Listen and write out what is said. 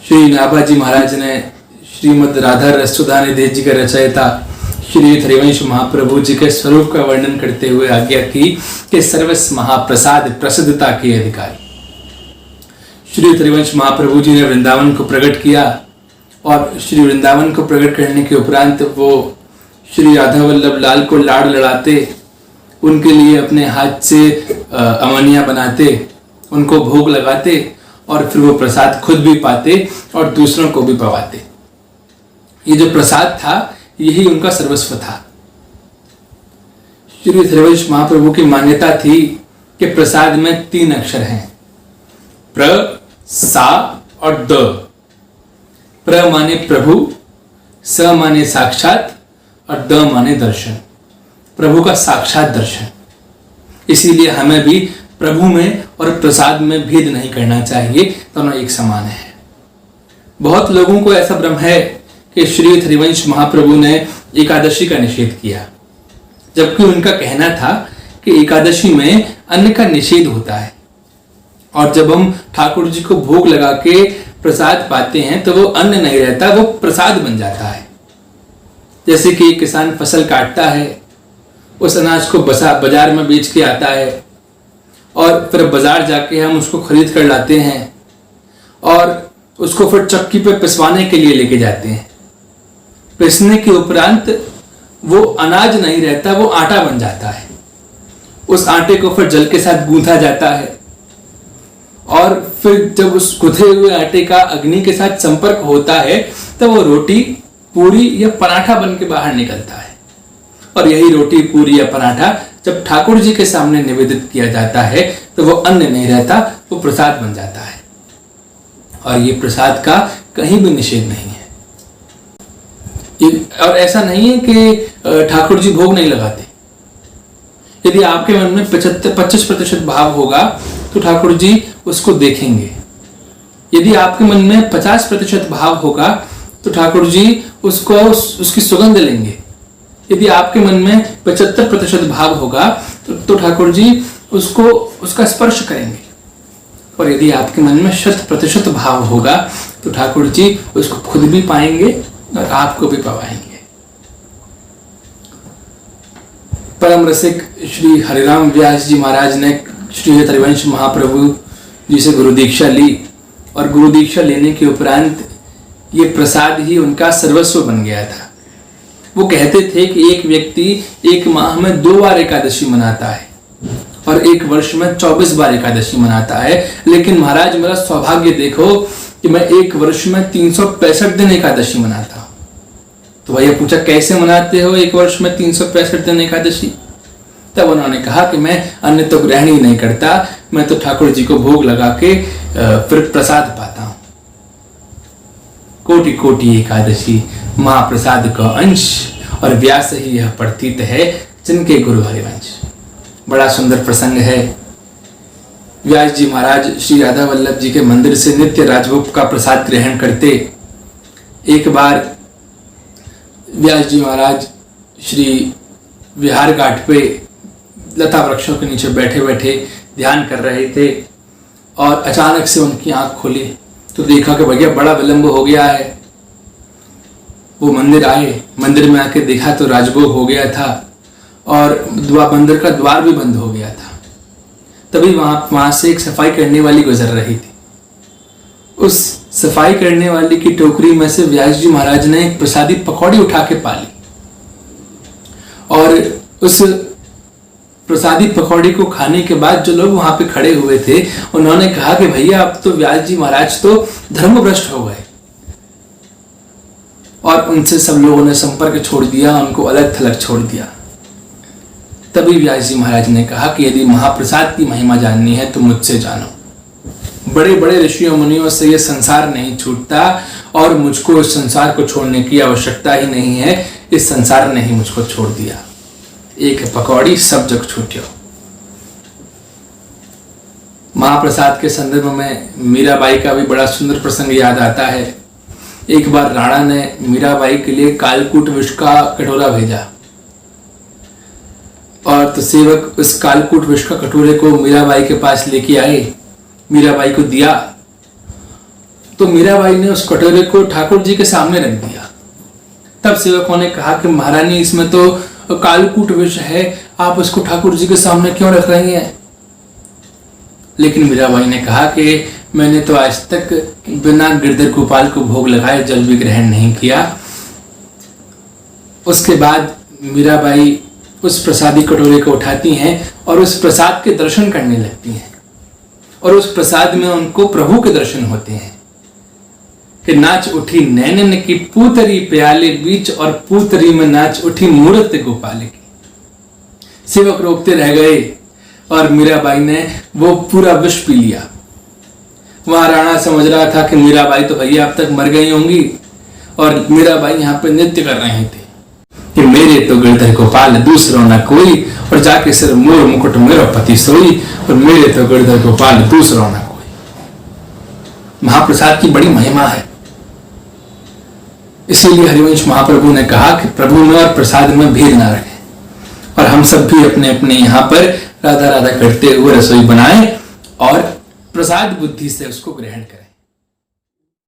श्री नाभाजी महाराज ने श्रीमद् राधा रसोदा निधि जी के रचयिता श्री हरिवंश महाप्रभु जी के स्वरूप का वर्णन करते हुए आज्ञा की कि सर्वस्व महाप्रसाद प्रसिद्धता के अधिकारी। श्री हरिवंश महाप्रभु जी ने वृंदावन को प्रकट किया और श्री वृंदावन को प्रकट करने के उपरांत वो श्री राधा वल्लभ लाल को लाड़ लड़ाते, उनके लिए अपने हाथ से अमनिया बनाते, उनको भोग लगाते और फिर वो प्रसाद खुद भी पाते और दूसरों को भी पवाते। ये जो प्रसाद था यही उनका सर्वस्व था। श्री हरिवंश महाप्रभु की मान्यता थी कि प्रसाद में 3 अक्षर हैं, प्र, सा और द। प्र माने प्रभु, स माने साक्षात और द माने दर्शन, प्रभु का साक्षात दर्शन। इसीलिए हमें भी प्रभु में और प्रसाद में भेद नहीं करना चाहिए, दोनों एक समान है। बहुत लोगों को ऐसा भ्रम है कि श्री हरिवंश महाप्रभु ने एकादशी का निषेध किया, जबकि उनका कहना था कि एकादशी में अन्न का निषेध होता है और जब हम ठाकुर जी को भोग लगा के प्रसाद पाते हैं तो वो अन्न नहीं रहता, वो प्रसाद बन जाता है। जैसे कि किसान फसल काटता है, उस अनाज को बाजार में बेच के आता है और फिर बाजार जाके हम उसको खरीद कर लाते हैं और उसको फिर चक्की पे पिसवाने के लिए लेके जाते हैं। पिसने के उपरांत वो अनाज नहीं रहता, वो आटा बन जाता है। उस आटे को फिर जल के साथ गूंथा जाता है और फिर जब उस गुथे हुए आटे का अग्नि के साथ संपर्क होता है तो वो रोटी, पूरी या पराठा बन के बाहर निकलता है। और यही रोटी, पूरी या पराठा जब ठाकुर जी के सामने निवेदित किया जाता है तो वो अन्न नहीं रहता, वो प्रसाद बन जाता है। और ये प्रसाद का कहीं भी निषेध नहीं है। और ऐसा नहीं है कि ठाकुर जी भोग नहीं लगाते। यदि आपके मन में 25% भाव होगा तो ठाकुर जी उसको देखेंगे। यदि आपके मन में 50% भाव होगा तो ठाकुर जी उसकी सुगंध लेंगे। यदि आपके मन में 75% भाव होगा तो ठाकुर जी उसका स्पर्श करेंगे। और यदि आपके मन में 100% भाव होगा तो ठाकुर जी उसको खुद भी पाएंगे और आपको भी पवाएंगे। परम रसिक श्री हरिराम व्यास जी महाराज ने श्री हरिवंश महाप्रभु जी से गुरु दीक्षा ली और गुरु दीक्षा लेने के उपरांत ये प्रसाद ही उनका सर्वस्व बन गया था। वो कहते थे कि एक व्यक्ति एक माह में 2 बार एकादशी मनाता है और एक वर्ष में 24 बार एकादशी मनाता है, लेकिन महाराज मेरा सौभाग्य देखो कि मैं एक वर्ष में 365 दिन एकादशी मनाता हूँ। तो भैया पूछा कैसे मनाते हो एक वर्ष में 365 दिन एकादशी? तब उन्होंने कहा कि मैं अन्न तो ग्रहण ही नहीं करता, मैं तो ठाकुर जी को भोग लगा के फिर प्रसाद पाता हूँ। कोटि कोटि एकादशी महाप्रसाद का अंश और व्यास ही यह प्रतीत है जिनके गुरु हरिवंश। बड़ा सुंदर प्रसंग है। व्यास जी महाराज श्री राधा वल्लभ जी के मंदिर से नित्य राजभोग का प्रसाद ग्रहण करते। एक बार व्यास जी महाराज श्री विहार घाट पे लता वृक्षों के नीचे बैठे बैठे ध्यान कर रहे थे और अचानक से उनकी आंख खुली तो देखा कि भैया बड़ा विलंब हो गया है। वो मंदिर आए, मंदिर में आके देखा तो राजभोग हो गया था और मंदिर का द्वार भी बंद हो गया था। तभी वहां से एक सफाई करने वाली गुजर रही थी। उस सफाई करने वाली की टोकरी में से व्यास जी महाराज ने एक प्रसादी पकौड़ी उठा के पाली और उस प्रसादी पकौड़ी को खाने के बाद जो लोग वहां पे खड़े हुए थे उन्होंने कहा कि भैया अब तो व्यास जी महाराज तो धर्मभ्रष्ट हो गए। और उनसे सब लोगों ने संपर्क छोड़ दिया, उनको अलग थलग छोड़ दिया। तभी व्यास जी महाराज ने कहा कि यदि महाप्रसाद की महिमा जाननी है तो मुझसे जानो। बड़े बड़े ऋषियों मुनियों से यह संसार नहीं छूटता और मुझको इस संसार को छोड़ने की आवश्यकता ही नहीं है। इस संसार ने ही मुझको छोड़ दिया। एक पकौड़ी सब जग छूट्यो। महाप्रसाद के संदर्भ में मीराबाई का भी बड़ा सुंदर प्रसंग याद आता है। एक बार राणा ने मीराबाई के लिए कालकूट विष का कटोरा भेजा और तो सेवक उस कालकूट विष का कटोरे को मीराबाई के पास लेके आए, मीराबाई को दिया तो मीराबाई ने उस कटोरे को ठाकुर जी के सामने रख दिया। तब सेवकों ने कहा कि महारानी, इसमें तो कालकूट विष है, आप उसको ठाकुर जी के सामने क्यों रख रही हैं? लेकिन मीराबाई ने कहा कि मैंने तो आज तक बिना गिरधर गोपाल को भोग लगाए जल भी ग्रहण नहीं किया। उसके बाद मीराबाई उस प्रसादी कटोरे को उठाती हैं और उस प्रसाद के दर्शन करने लगती हैं, और उस प्रसाद में उनको प्रभु के दर्शन होते हैं कि नाच उठी नैनन की पूतरी प्याले बीच, और पूतरी में नाच उठी मूर्त गोपाल की। सेवक रोकते रह गए और मीराबाई ने वो पूरा विष पी लिया। वहां राणा समझ रहा था कि मीराबाई तो भैया अब तक मर गई होंगी, और मीराबाई यहाँ पे नृत्य कर रहे थे कि मेरे तो गिरधर गोपाल दूसरो न कोई, और जाके सिर मोर मुकुट मेरो पति सोई, और मेरे तो गिरधर गोपाल दूसरो न कोई। महाप्रसाद की बड़ी महिमा है। इसीलिए हरिवंश महाप्रभु ने कहा कि प्रभु में और प्रसाद में भेद ना रखें, और हम सब भी अपने अपने यहाँ पर राधा राधा करते हुए रसोई बनाएं और प्रसाद बुद्धि से उसको ग्रहण करें।